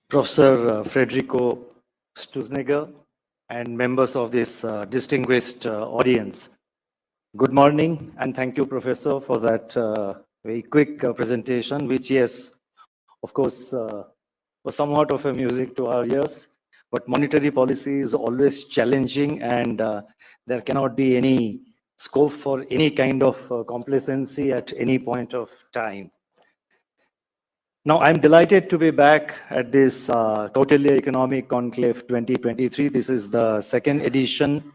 Professor Federico Stuznegger, and members of this distinguished audience. Good morning, and thank you, Professor, for that very quick presentation, which, yes, of course, was somewhat of a music to our ears. But monetary policy is always challenging, and there cannot be any scope for any kind of complacency at any point of time. Now, I'm delighted to be back at this Kautilya Economic Conclave 2023. This is the second edition.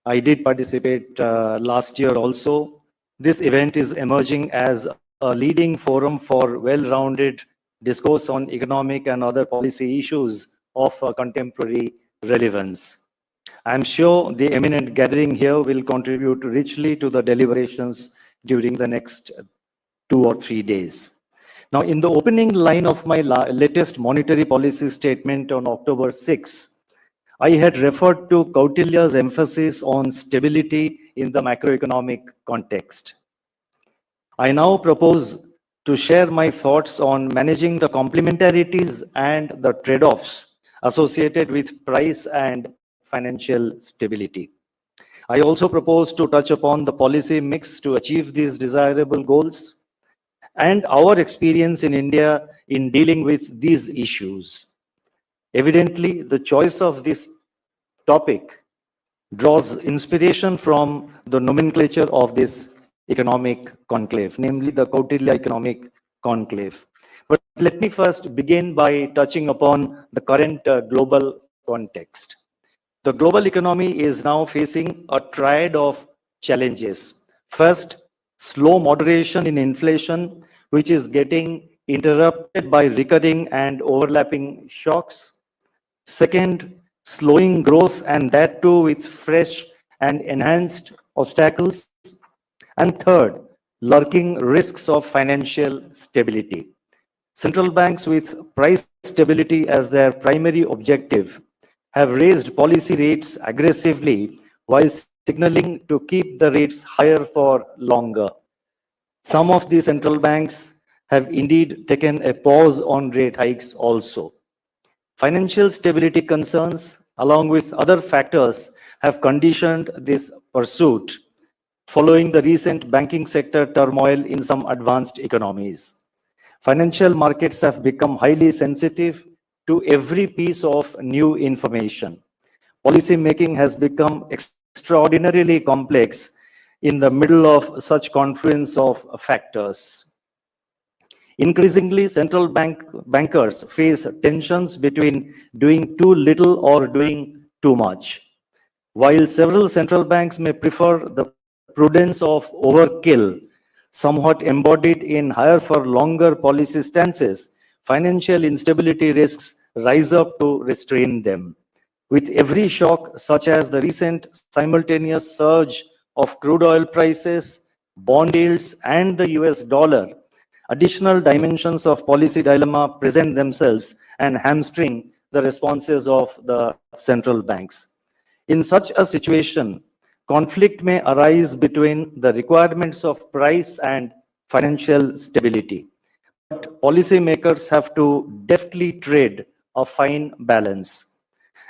I did participate last year also. This event is emerging as a leading forum for well-rounded discourse on economic and other policy issues of contemporary relevance. I'm sure the eminent gathering here will contribute richly to the deliberations during the next 2 or 3 days. Now, in the opening line of my latest monetary policy statement on October 6, I had referred to Kautilya's emphasis on stability in the macroeconomic context. I now propose to share my thoughts on managing the complementarities and the trade-offs associated with price and financial stability. I also propose to touch upon the policy mix to achieve these desirable goals and our experience in India in dealing with these issues. Evidently, the choice of this topic draws inspiration from the nomenclature of this economic conclave, namely the Kautilya Economic Conclave. But let me first begin by touching upon the current global context. The global economy is now facing a triad of challenges. First, slow moderation in inflation, which is getting interrupted by recurring and overlapping shocks. Second, slowing growth, and that too with fresh and enhanced obstacles. And third, lurking risks of financial stability. Central banks with price stability as their primary objective have raised policy rates aggressively while signaling to keep the rates higher for longer. Some of the central banks have indeed taken a pause on rate hikes also. Financial stability concerns, along with other factors, have conditioned this pursuit following the recent banking sector turmoil in some advanced economies. Financial markets have become highly sensitive to every piece of new information. Policy making has become extraordinarily complex in the middle of such confluence of factors. Increasingly, central bankers face tensions between doing too little or doing too much. While several central banks may prefer the prudence of overkill, somewhat embodied in higher for longer policy stances, financial instability risks rise up to restrain them. With every shock, such as the recent simultaneous surge of crude oil prices, bond yields, and the US dollar, additional dimensions of policy dilemma present themselves and hamstring the responses of the central banks. In such a situation, conflict may arise between the requirements of price and financial stability. But policymakers have to deftly trade a fine balance,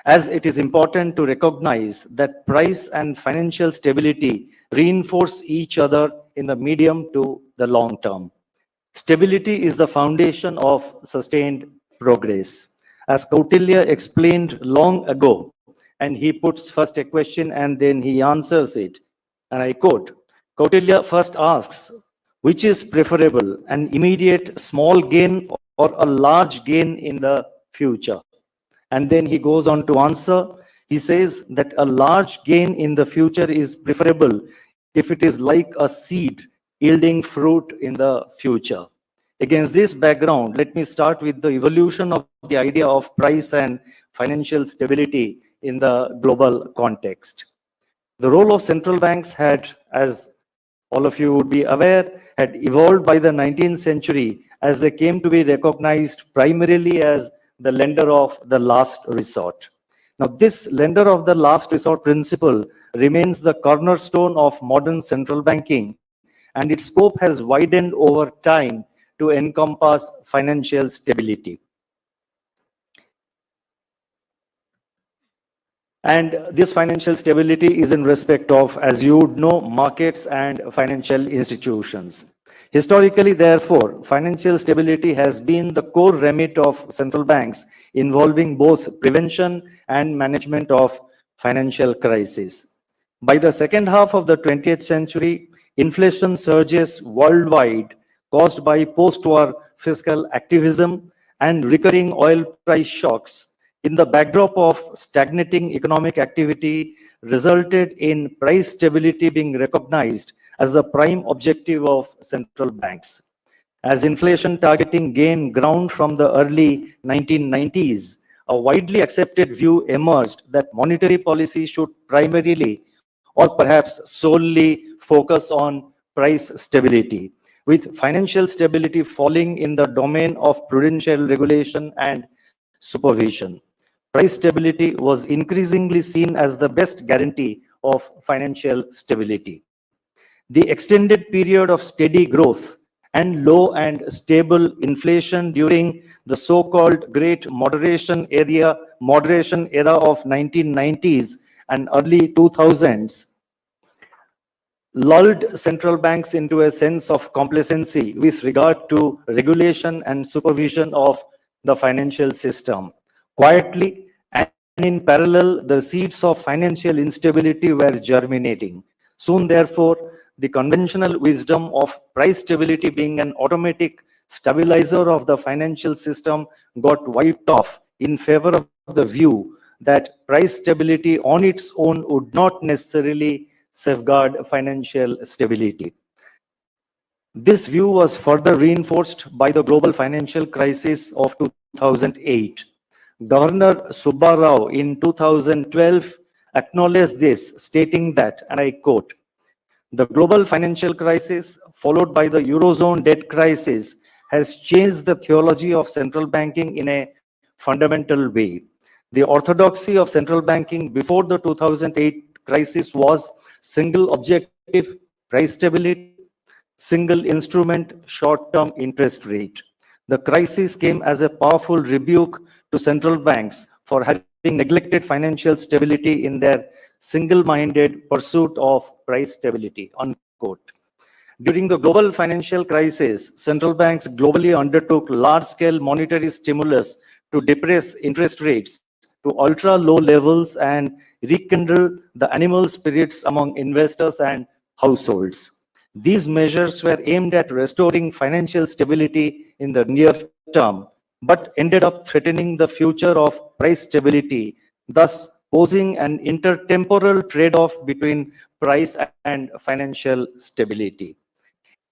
as it is important to recognize that price and financial stability reinforce each other in the medium to the long term. Stability is the foundation of sustained progress. As Kautilya explained long ago, and he puts first a question and then he answers it, and I quote, Kautilya first asks, which is preferable, an immediate small gain or a large gain in the future? And then he goes on to answer. He says that a large gain in the future is preferable if it is like a seed yielding fruit in the future. Against this background, let me start with the evolution of the idea of price and financial stability in the global context. The role of central banks had, as all of you would be aware, had evolved by the 19th century as they came to be recognized primarily as the lender of the last resort. Now, this lender of the last resort principle remains the cornerstone of modern central banking, and its scope has widened over time to encompass financial stability. And this financial stability is in respect of, as you would know, markets and financial institutions. Historically, therefore, financial stability has been the core remit of central banks, involving both prevention and management of financial crises. By the second half of the 20th century, inflation surges worldwide caused by post-war fiscal activism and recurring oil price shocks in the backdrop of stagnating economic activity resulted in price stability being recognized as the prime objective of central banks. As inflation targeting gained ground from the early 1990s, a widely accepted view emerged that monetary policy should primarily or perhaps solely focus on price stability, with financial stability falling in the domain of prudential regulation and supervision. Price stability was increasingly seen as the best guarantee of financial stability. The extended period of steady growth and low and stable inflation during the so-called Great Moderation era of 1990s and early 2000s lulled central banks into a sense of complacency with regard to regulation and supervision of the financial system. Quietly and in parallel, the seeds of financial instability were germinating. Soon, therefore, the conventional wisdom of price stability being an automatic stabilizer of the financial system got wiped off in favor of the view that price stability on its own would not necessarily safeguard financial stability. This view was further reinforced by the global financial crisis of 2008. Governor Subba Rao in 2012 acknowledged this, stating that, and I quote, "The global financial crisis, followed by the Eurozone debt crisis, has changed the theology of central banking in a fundamental way. The orthodoxy of central banking before the 2008 crisis was single objective, price stability, single instrument, short-term interest rate. The crisis came as a powerful rebuke to central banks for having neglected financial stability in their single-minded pursuit of price stability," unquote. During the global financial crisis, central banks globally undertook large-scale monetary stimulus to depress interest rates to ultra-low levels and rekindle the animal spirits among investors and households. These measures were aimed at restoring financial stability in the near term, but ended up threatening the future of price stability, thus posing an intertemporal trade-off between price and financial stability.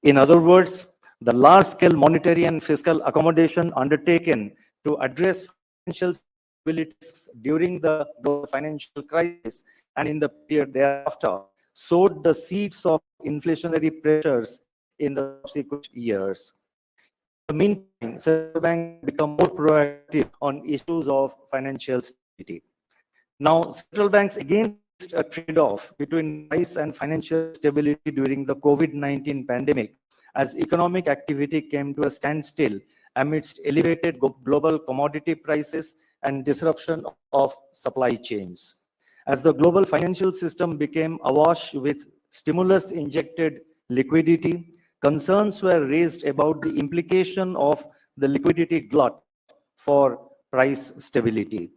In other words, the large-scale monetary and fiscal accommodation undertaken to address financial stabilities during the global financial crisis and in the period thereafter sowed the seeds of inflationary pressures in the subsequent years. In the meantime, central banks become more proactive on issues of financial stability. Now, central banks again faced a trade-off between price and financial stability during the COVID-19 pandemic, as economic activity came to a standstill amidst elevated global commodity prices and disruption of supply chains. As the global financial system became awash with stimulus-injected liquidity, concerns were raised about the implication of the liquidity glut for price stability.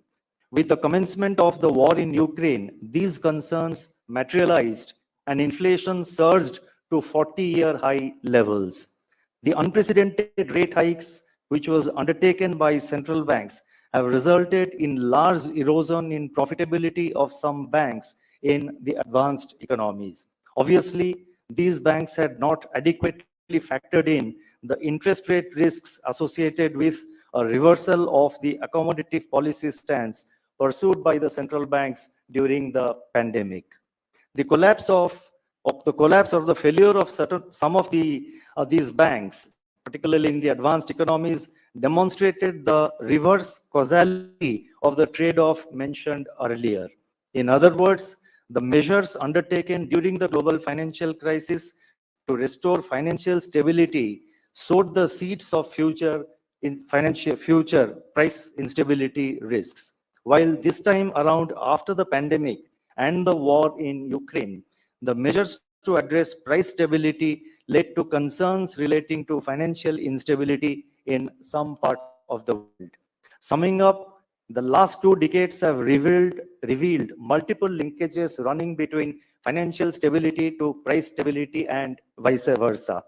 With the commencement of the war in Ukraine, these concerns materialized and inflation surged to 40-year high levels. The unprecedented rate hikes, which was undertaken by central banks, have resulted in large erosion in profitability of some banks in the advanced economies. Obviously, these banks had not adequately factored in the interest rate risks associated with a reversal of the accommodative policy stance pursued by the central banks during the pandemic. The collapse or the failure of some of these banks, particularly in the advanced economies, demonstrated the reverse causality of the trade-off mentioned earlier. In other words, the measures undertaken during the global financial crisis to restore financial stability sowed the seeds of future price instability risks. While this time around, after the pandemic and the war in Ukraine, the measures to address price stability led to concerns relating to financial instability in some parts of the world. Summing up, the last 2 decades have revealed multiple linkages running between financial stability to price stability and vice versa.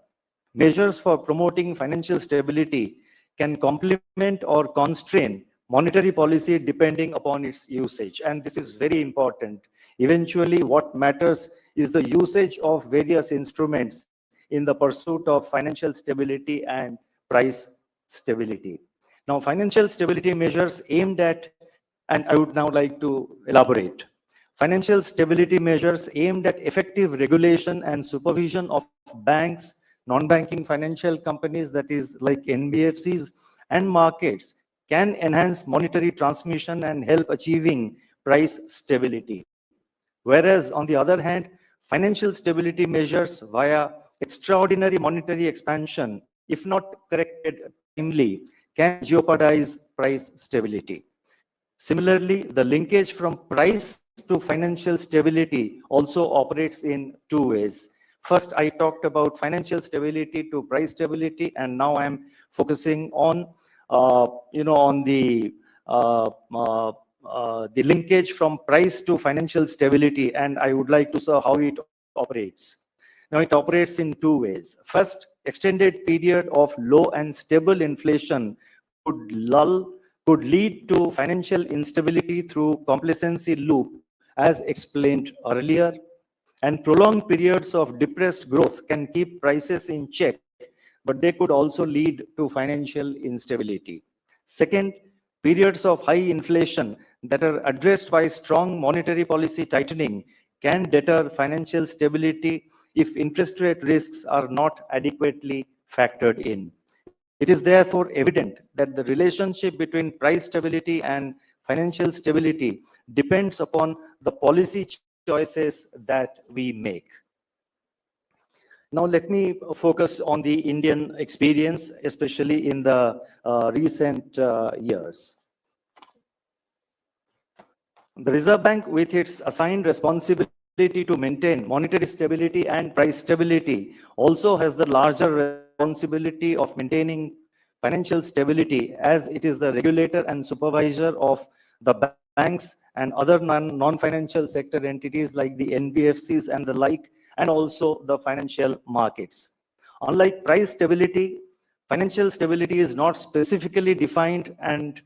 Measures for promoting financial stability can complement or constrain monetary policy depending upon its usage. And this is very important. Eventually, what matters is the usage of various instruments in the pursuit of financial stability and price stability. Now, financial stability measures aimed at, and I would now like to elaborate. Financial stability measures aimed at effective regulation and supervision of banks, non-banking financial companies, that is like NBFCs, and markets can enhance monetary transmission and help achieving price stability. Whereas, on the other hand, financial stability measures via extraordinary monetary expansion, if not corrected timely, can jeopardize price stability. Similarly, the linkage from price to financial stability also operates in 2 ways. First, I talked about financial stability to price stability, and now I'm focusing on, on the linkage from price to financial stability, and I would like to see how it operates. Now, it operates in 2 ways. First, extended period of low and stable inflation could lead to financial instability through complacency loop, as explained earlier, and prolonged periods of depressed growth can keep prices in check, but they could also lead to financial instability. Second, periods of high inflation that are addressed by strong monetary policy tightening can deter financial stability if interest rate risks are not adequately factored in. It is therefore evident that the relationship between price stability and financial stability depends upon the policy choices that we make. Now, let me focus on the Indian experience, especially in the recent years. The Reserve Bank, with its assigned responsibility to maintain monetary stability and price stability, also has the larger responsibility of maintaining financial stability, as it is the regulator and supervisor of the banks and other non-financial sector entities like the NBFCs and the like, and also the financial markets. Unlike price stability, financial stability is not specifically defined and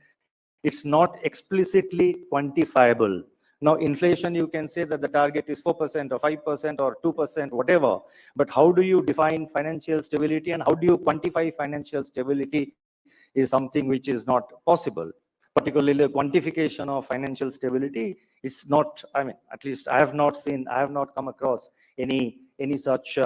it's not explicitly quantifiable. Now, inflation, you can say that the target is 4% or 5% or 2%, whatever. But how do you define financial stability and how do you quantify financial stability is something which is not possible. Particularly the quantification of financial stability, it's not, I mean, at least I have not come across any such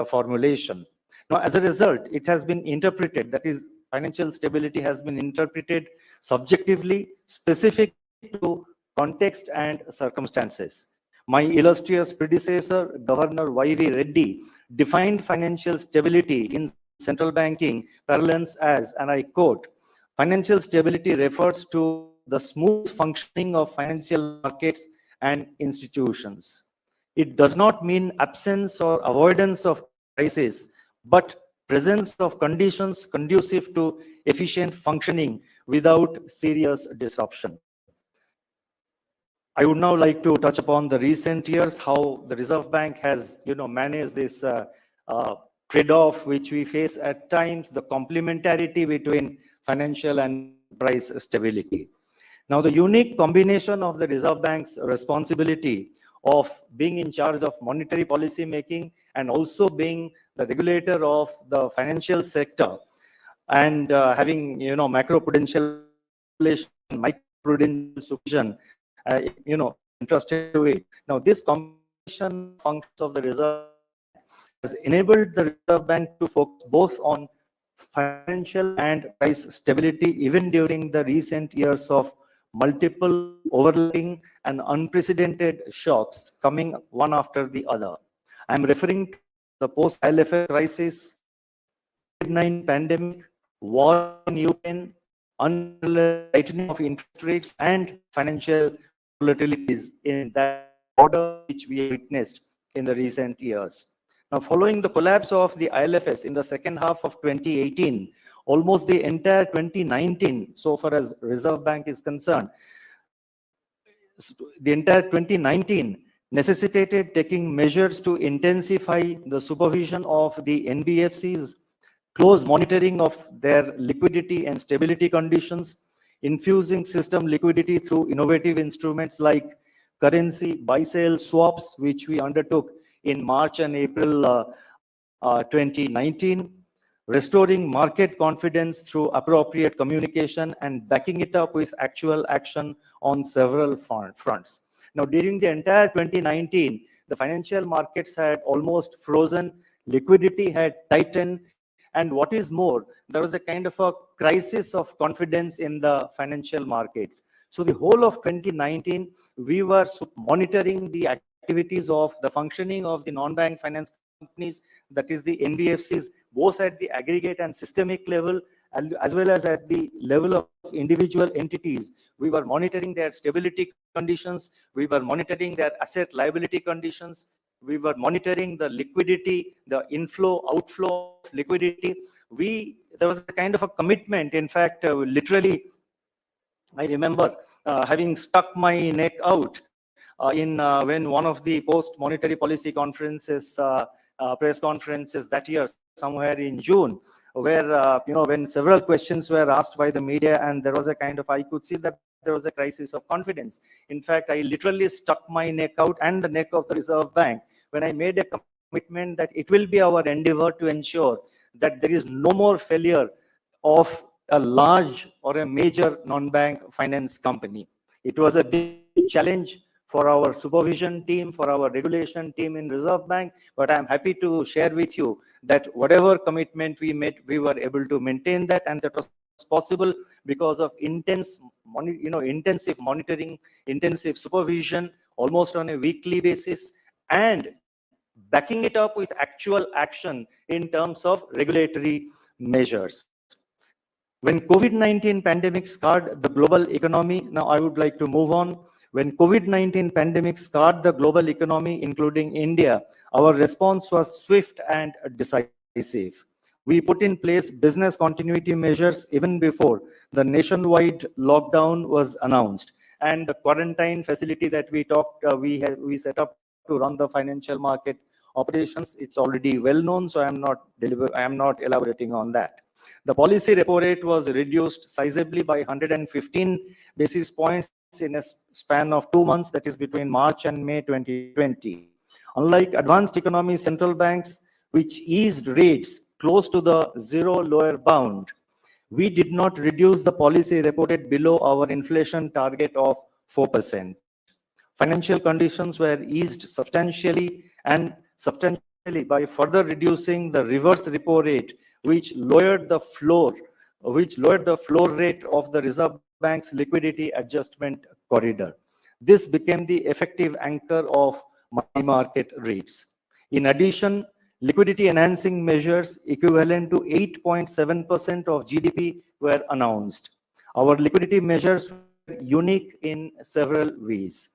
formulation. Now, as a result, it has been interpreted, that is, financial stability has been interpreted subjectively, specific to context and circumstances. My illustrious predecessor, Governor Y.V. Reddy, defined financial stability in central banking parlance as, and I quote, financial stability refers to the smooth functioning of financial markets and institutions. It does not mean absence or avoidance of crisis, but presence of conditions conducive to efficient functioning without serious disruption. I would now like to touch upon the recent years, how the Reserve Bank has, managed this trade-off which we face at times, the complementarity between financial and price stability. Now, the unique combination of the Reserve Bank's responsibility of being in charge of monetary policy making and also being the regulator of the financial sector and having, macroprudential regulation, microprudential supervision, entrusted to it. Now, this combination functions of the Reserve has enabled the Reserve Bank to focus both on financial and price stability, even during the recent years of multiple overlapping and unprecedented shocks coming one after the other. I'm referring to the post-ILFS crisis, COVID-19 pandemic, war in Ukraine, unparalleled tightening of interest rates, and financial volatilities in that order which we have witnessed in the recent years. Now, following the collapse of the ILFS in the second half of 2018, almost the entire 2019, so far as Reserve Bank is concerned, the entire 2019 necessitated taking measures to intensify the supervision of the NBFCs, close monitoring of their liquidity and stability conditions, infusing system liquidity through innovative instruments like currency buy-sell swaps, which we undertook in March and April 2019, restoring market confidence through appropriate communication and backing it up with actual action on several fronts. Now, during the entire 2019, the financial markets had almost frozen, liquidity had tightened, and what is more, there was a kind of a crisis of confidence in the financial markets. So the whole of 2019, we were monitoring the activities of the functioning of the non-bank finance companies, that is the NBFCs, both at the aggregate and systemic level, as well as at the level of individual entities. We were monitoring their stability conditions, we were monitoring their asset liability conditions, we were monitoring the liquidity, the inflow, outflow of liquidity. There was a kind of a commitment. In fact, literally, I remember having stuck my neck out when one of the post-monetary policy conferences, press conferences that year, somewhere in June, where, when several questions were asked by the media, and there was a kind of, I could see that there was a crisis of confidence. In fact, I literally stuck my neck out and the neck of the Reserve Bank when I made a commitment that it will be our endeavor to ensure that there is no more failure of a large or a major non-bank finance company. It was a big challenge for our supervision team, for our regulation team in Reserve Bank, but I'm happy to share with you that whatever commitment we made, we were able to maintain that, and that was possible because of intensive monitoring, intensive supervision, almost on a weekly basis, and backing it up with actual action in terms of regulatory measures. When COVID-19 pandemic scarred the global economy, now I would like to move on. When COVID-19 pandemic scarred the global economy, including India, our response was swift and decisive. We put in place business continuity measures even before the nationwide lockdown was announced, and the quarantine facility that we set up to run the financial market operations, it's already well known, so I am not elaborating on that. The policy repo rate was reduced sizably by 115 basis points in a span of 2 months, that is between March and May 2020. Unlike advanced economy central banks, which eased rates close to the zero lower bound, we did not reduce the policy repo rate below our inflation target of 4%. Financial conditions were eased substantially by further reducing the reverse repo rate, which lowered the floor rate of the Reserve Bank's liquidity adjustment corridor. This became the effective anchor of money market rates. In addition, liquidity enhancing measures equivalent to 8.7% of GDP were announced. Our liquidity measures were unique in several ways.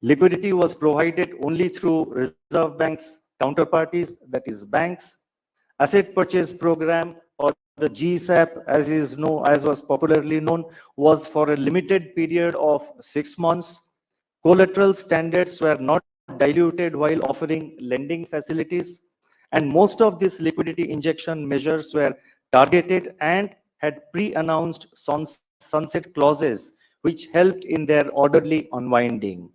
Liquidity was provided only through Reserve Bank's counterparties, that is banks. Asset purchase program, or the GSAP as was popularly known, was for a limited period of 6 months. Collateral standards were not diluted while offering lending facilities, and most of these liquidity injection measures were targeted and had pre-announced sunset clauses, which helped in their orderly unwinding.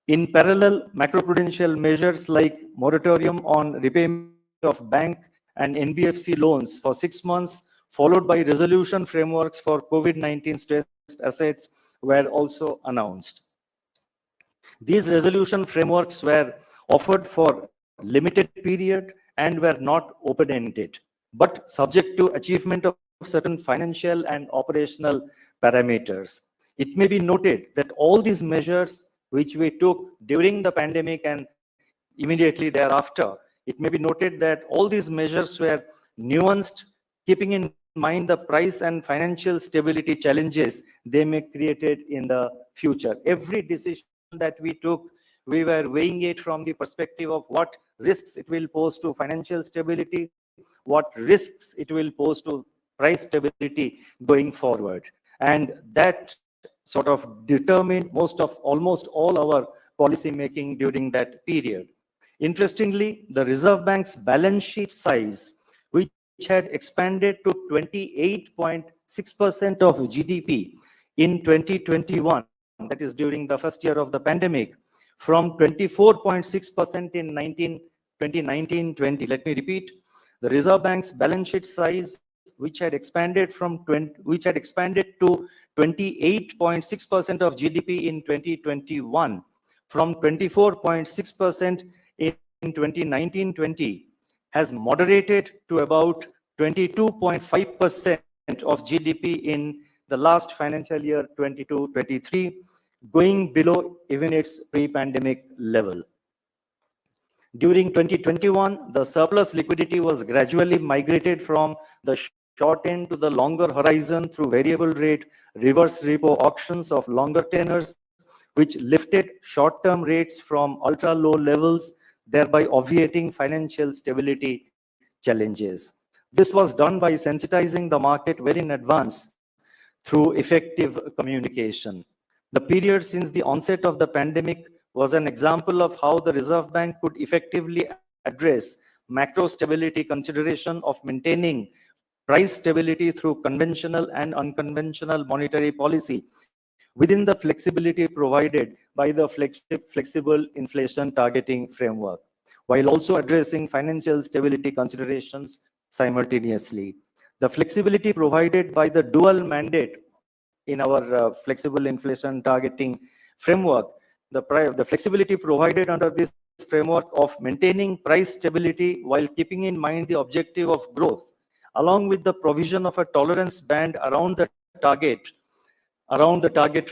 In parallel, macroprudential measures like moratorium on repayment of bank and NBFC loans for 6 months, followed by resolution frameworks for COVID-19 stressed assets, were also announced. These resolution frameworks were offered for limited period and were not open-ended, but subject to achievement of certain financial and operational parameters. It may be noted that all these measures which we took during the pandemic and immediately thereafter, it may be noted that all these measures were nuanced, keeping in mind the price and financial stability challenges they may created in the future. Every decision that we took, we were weighing it from the perspective of what risks it will pose to financial stability, what risks it will pose to price stability going forward. And that sort of determined almost all our policy making during that period. Interestingly, the Reserve Bank's balance sheet size, which had expanded to 28.6% of GDP in 2021, that is during the first year of the pandemic, from 24.6% in 2019-20. Let me repeat, the Reserve Bank's balance sheet size, which had expanded to 28.6% of GDP in 2021, from 24.6% in 2019-20, has moderated to about 22.5% of GDP in the last financial year 22-23, going below even its pre-pandemic level. During 2021, the surplus liquidity was gradually migrated from the short end to the longer horizon through variable rate reverse repo auctions of longer tenors, which lifted short-term rates from ultra-low levels, thereby obviating financial stability challenges. This was done by sensitizing the market well in advance through effective communication. The period since the onset of the pandemic was an example of how the Reserve Bank could effectively address macro stability consideration of maintaining price stability through conventional and unconventional monetary policy within the flexibility provided by the flexible inflation targeting framework, while also addressing financial stability considerations simultaneously. The flexibility provided by the dual mandate in our flexible inflation targeting framework, the flexibility provided under this framework of maintaining price stability while keeping in mind the objective of growth, along with the provision of a tolerance band around the target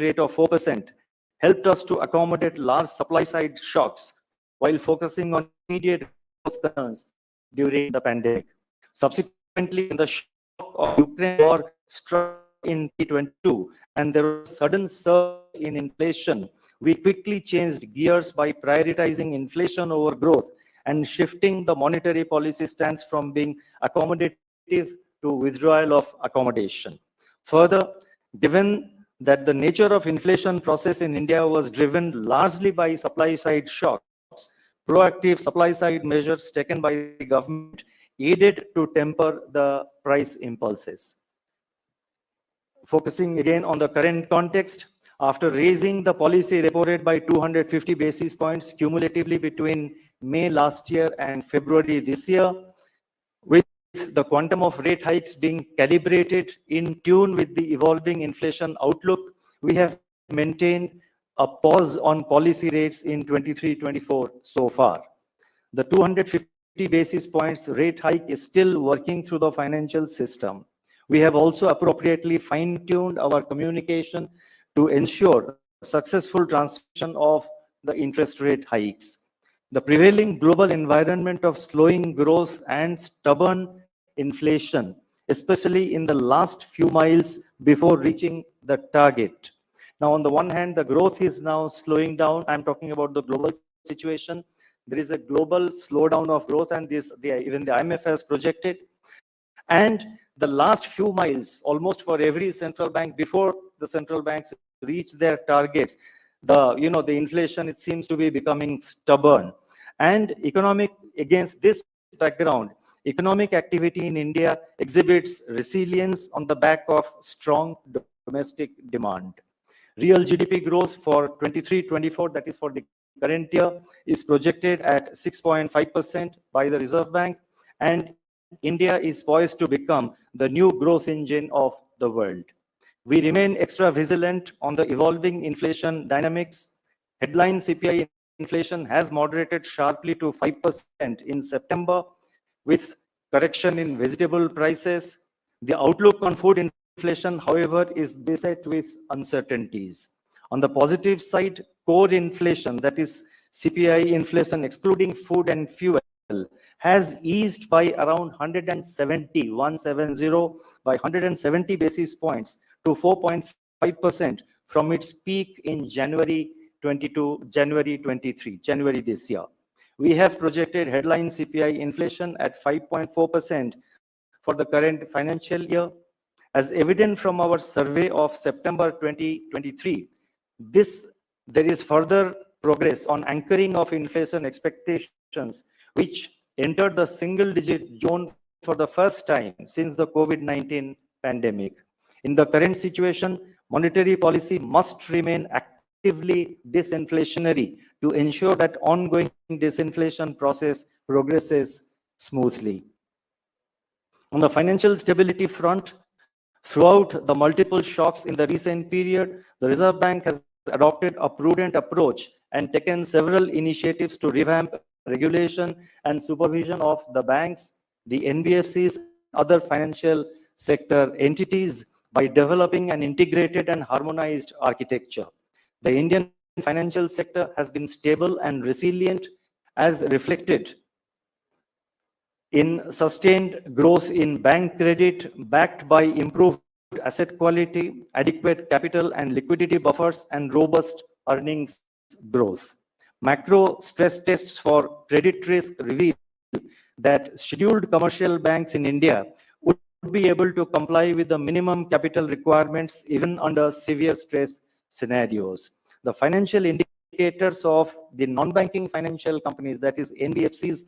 rate of 4%, helped us to accommodate large supply-side shocks while focusing on immediate growth concerns during the pandemic. Subsequently, when the shock of Ukraine war struck in 2022 and there was a sudden surge in inflation, we quickly changed gears by prioritizing inflation over growth and shifting the monetary policy stance from being accommodative to withdrawal of accommodation. Further, given that the nature of inflation process in India was driven largely by supply-side shocks, proactive supply-side measures taken by the government aided to temper the price impulses. Focusing again on the current context, after raising the policy repo rate by 250 basis points cumulatively between May last year and February this year, with the quantum of rate hikes being calibrated in tune with the evolving inflation outlook, we have maintained a pause on policy rates in 23-24 so far. The 250 basis points rate hike is still working through the financial system. We have also appropriately fine-tuned our communication to ensure successful transmission of the interest rate hikes. The prevailing global environment of slowing growth and stubborn inflation, especially in the last few miles before reaching the target. Now, on the one hand, the growth is now slowing down. I'm talking about the global situation. There is a global slowdown of growth, and even the IMF has projected. And the last few miles, almost for every central bank, before the central banks reach their targets, the inflation, it seems to be becoming stubborn. And against this background, economic activity in India exhibits resilience on the back of strong domestic demand. Real GDP growth for 23-24, that is for the current year, is projected at 6.5% by the Reserve Bank, and India is poised to become the new growth engine of the world. We remain extra vigilant on the evolving inflation dynamics. Headline CPI inflation has moderated sharply to 5% in September, with correction in vegetable prices. The outlook on food inflation, however, is beset with uncertainties. On the positive side, core inflation, that is CPI inflation excluding food and fuel, has eased by around 170 by 170 basis points to 4.5% from its peak in January 23 this year. We have projected headline CPI inflation at 5.4% for the current financial year. As evident from our survey of September 2023, there is further progress on anchoring of inflation expectations, which entered the single-digit zone for the first time since the COVID-19 pandemic. In the current situation, monetary policy must remain actively disinflationary to ensure that ongoing disinflation process progresses smoothly. On the financial stability front, throughout the multiple shocks in the recent period, the Reserve Bank has adopted a prudent approach and taken several initiatives to revamp regulation and supervision of the banks, the NBFCs, and other financial sector entities by developing an integrated and harmonized architecture. The Indian financial sector has been stable and resilient, as reflected in sustained growth in bank credit, backed by improved asset quality, adequate capital and liquidity buffers, and robust earnings growth. Macro stress tests for credit risk reveal that scheduled commercial banks in India would be able to comply with the minimum capital requirements even under severe stress scenarios. The financial indicators of the non-banking financial companies, that is NBFCs,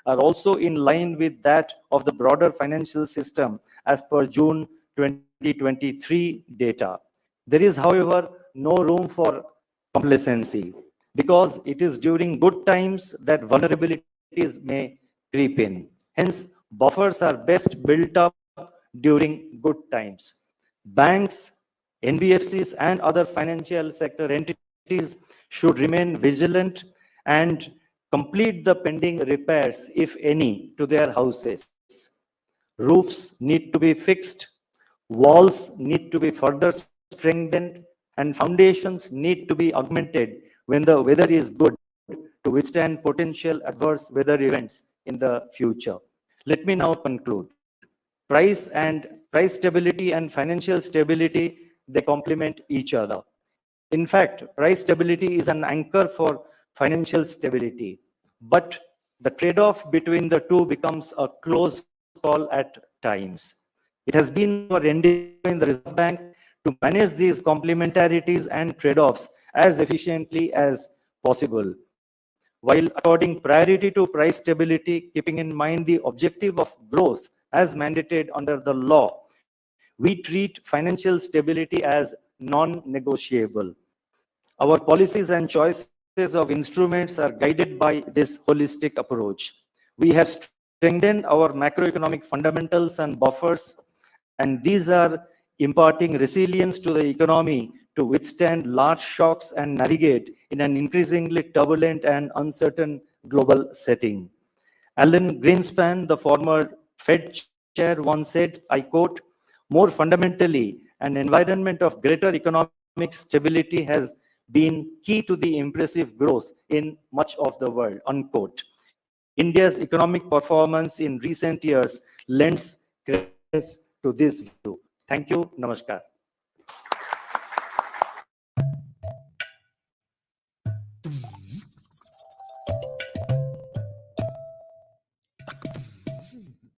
are also in line with that of the broader financial system as per June 2023 data. There is, however, no room for complacency, because it is during good times that vulnerabilities may creep in. Hence, buffers are best built up during good times. Banks, NBFCs, and other financial sector entities should remain vigilant and complete the pending repairs, if any, to their houses. Roofs need to be fixed, walls need to be further strengthened, and foundations need to be augmented when the weather is good to withstand potential adverse weather events in the future. Let me now conclude. Price stability and financial stability, they complement each other. In fact, price stability is an anchor for financial stability, but the trade-off between the two becomes a close call at times. It has been our endeavor in the Reserve Bank to manage these complementarities and trade-offs as efficiently as possible, while according priority to price stability, keeping in mind the objective of growth as mandated under the law. We treat financial stability as non-negotiable. Our policies and choices of instruments are guided by this holistic approach. We have strengthened our macroeconomic fundamentals and buffers, and these are imparting resilience to the economy to withstand large shocks and navigate in an increasingly turbulent and uncertain global setting. Alan Greenspan, the former Fed chair, once said, I quote, "More fundamentally, an environment of greater economic stability has been key to the impressive growth in much of the world," unquote. India's economic performance in recent years lends credence to this view. Thank you. Namaskar.